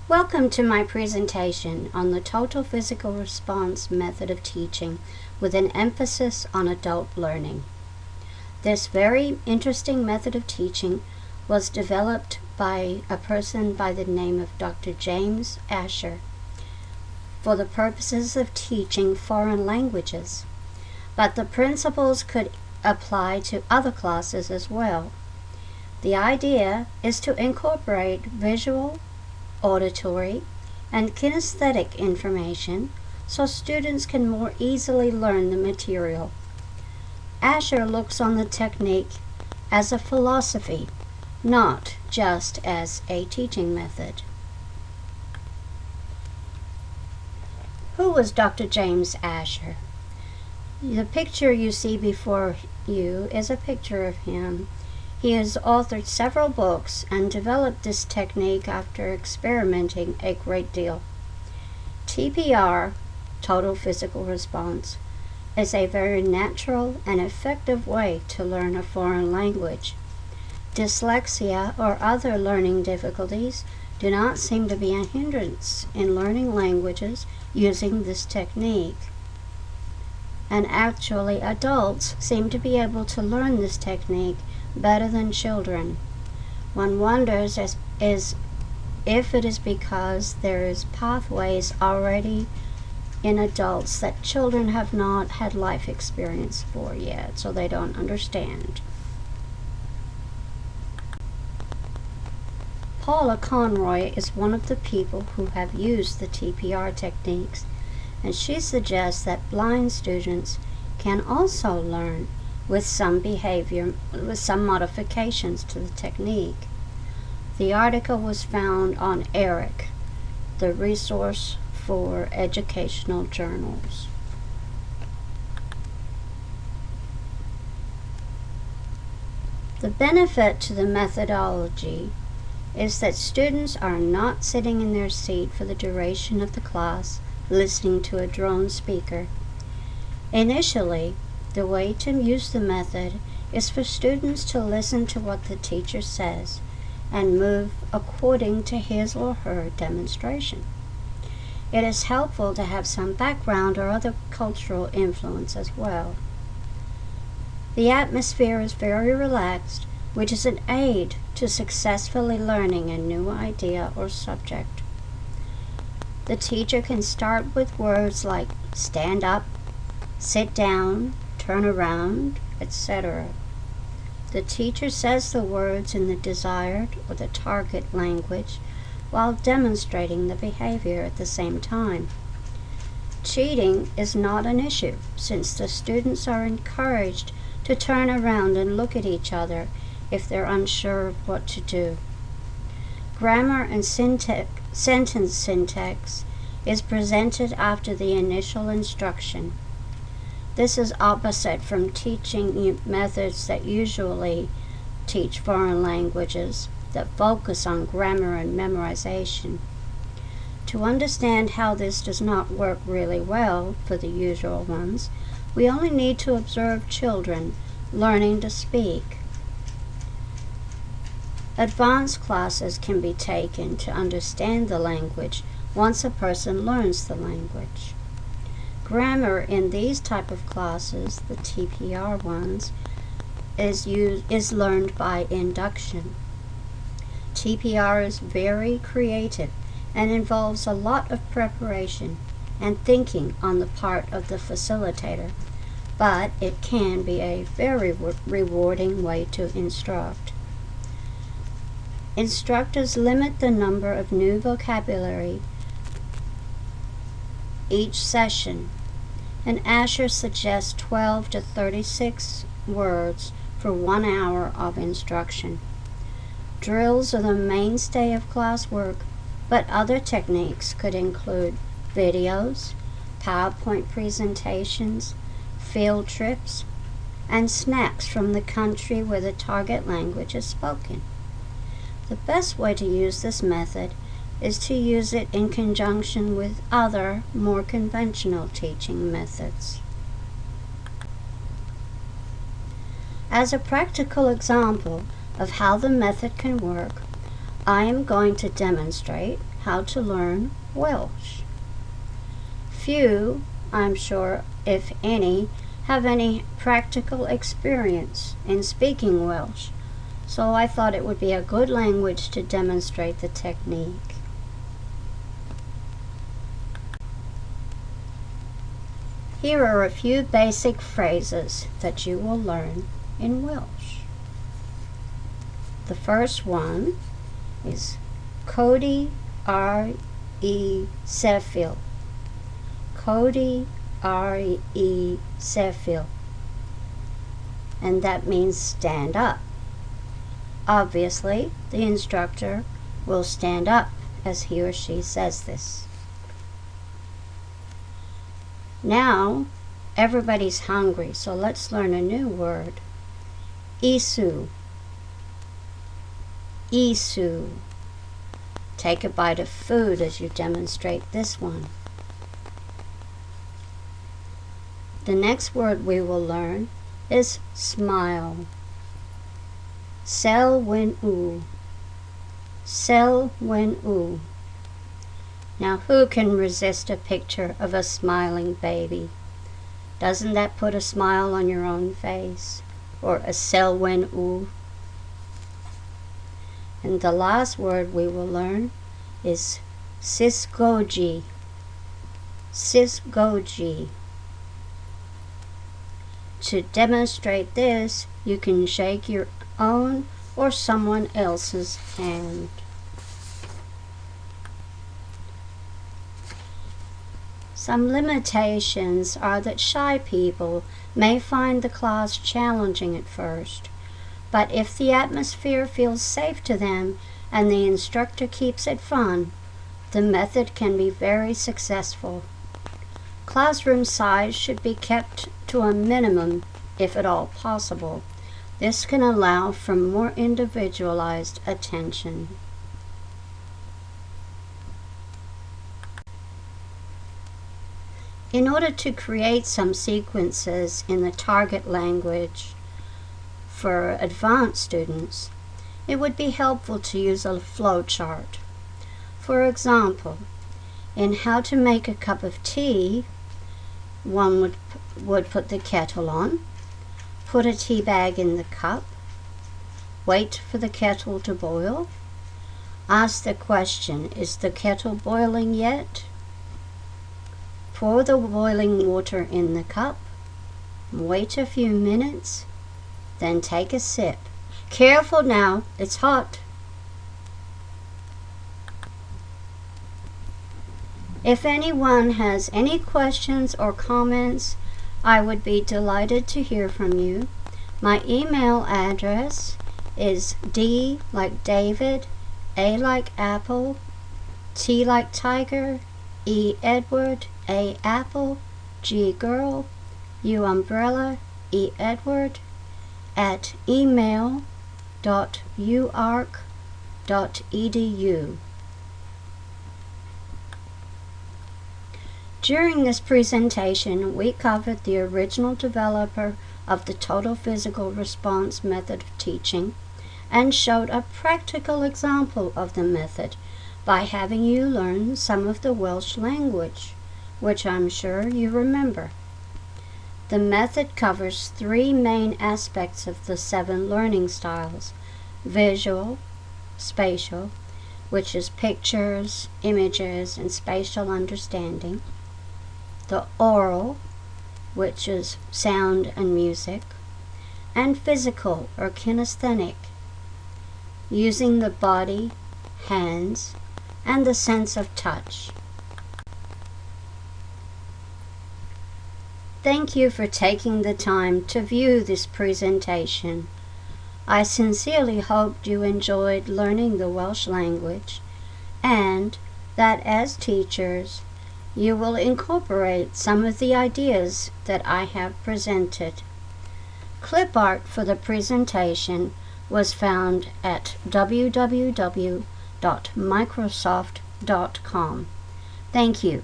Welcome to my presentation on the Total Physical Response method of teaching with an emphasis on adult learning. This very interesting method of teaching was developed by a person by the name of Dr. James Asher for the purposes of teaching foreign languages, but the principles could apply to other classes as well. The idea is to incorporate visual, auditory, and kinesthetic information so students can more easily learn the material. Asher looks on the technique as a philosophy, not just as a teaching method. Who was Dr. James Asher? The picture you see before you is a picture of him. He has authored several books and developed this technique after experimenting a great deal. TPR, Total Physical Response, is a very natural and effective way to learn a foreign language. Dyslexia or other learning difficulties do not seem to be a hindrance in learning languages using this technique. And actually, adults seem to be able to learn this technique better than children. One wonders if it is because there is pathways already in adults that children have not had life experience for yet, so they don't understand. Paula Conroy is one of the people who have used the TPR techniques, and she suggests that blind students can also learn with some modifications to the technique. The article was found on ERIC, the resource for educational journals. The benefit to the methodology is that students are not sitting in their seat for the duration of the class listening to a drone speaker. Initially, the way to use the method is for students to listen to what the teacher says and move according to his or her demonstration. It is helpful to have some background or other cultural influence as well. The atmosphere is very relaxed, which is an aid to successfully learning a new idea or subject. The teacher can start with words like stand up, sit down, turn around, etc. The teacher says the words in the desired or the target language while demonstrating the behavior at the same time. Cheating is not an issue since the students are encouraged to turn around and look at each other if they're unsure of what to do. Grammar and sentence syntax is presented after the initial instruction. This is opposite from teaching methods that usually teach foreign languages that focus on grammar and memorization. To understand how this does not work really well for the usual ones, we only need to observe children learning to speak. Advanced classes can be taken to understand the language once a person learns the language. Grammar in these type of classes, the TPR ones, is learned by induction. TPR is very creative and involves a lot of preparation and thinking on the part of the facilitator, but it can be a very rewarding way to instruct. Instructors limit the number of new vocabulary each session, and Asher suggests 12 to 36 words for 1 hour of instruction. Drills are the mainstay of classwork, but other techniques could include videos, PowerPoint presentations, field trips, and snacks from the country where the target language is spoken. The best way to use this method is to use it in conjunction with other, more conventional teaching methods. As a practical example of how the method can work, I am going to demonstrate how to learn Welsh. Few, I'm sure, if any, have any practical experience in speaking Welsh, so I thought it would be a good language to demonstrate the technique. Here are a few basic phrases that you will learn in Welsh. The first one is Codi R-E Sefyll. Codi R-E Sefyll. And that means stand up. Obviously, the instructor will stand up as he or she says this. Now, everybody's hungry, so let's learn a new word. Isu. Isu. Take a bite of food as you demonstrate this one. The next word we will learn is smile. Selwyn-u. Selwyn-u. Now, who can resist a picture of a smiling baby? Doesn't that put a smile on your own face? Or a Selwyn-u? And the last word we will learn is sysgogi. Sysgogi. To demonstrate this, you can shake your own or someone else's hand. Some limitations are that shy people may find the class challenging at first, but if the atmosphere feels safe to them and the instructor keeps it fun, the method can be very successful. Classroom size should be kept to a minimum, if at all possible. This can allow for more individualized attention. In order to create some sequences in the target language for advanced students, it would be helpful to use a flowchart. For example, in how to make a cup of tea, one would put the kettle on, put a tea bag in the cup, wait for the kettle to boil, ask the question, is the kettle boiling yet? Pour the boiling water in the cup, wait a few minutes, then take a sip. Careful now, it's hot. If anyone has any questions or comments, I would be delighted to hear from you. My email address is D like David, A like Apple, T like Tiger, E Edward, A Apple, G Girl, U Umbrella, E Edward, at email.uark.edu. During this presentation, we covered the original developer of the Total Physical Response method of teaching and showed a practical example of the method by having you learn some of the Welsh language, which I'm sure you remember. The method covers 3 main aspects of the 7 learning styles: visual, spatial, which is pictures, images, and spatial understanding; the oral, which is sound and music; and physical or kinesthetic, using the body, hands, and the sense of touch. Thank you for taking the time to view this presentation. I sincerely hoped you enjoyed learning the Welsh language and that as teachers you will incorporate some of the ideas that I have presented. Clip art for the presentation was found at www.microsoft.com. Thank you.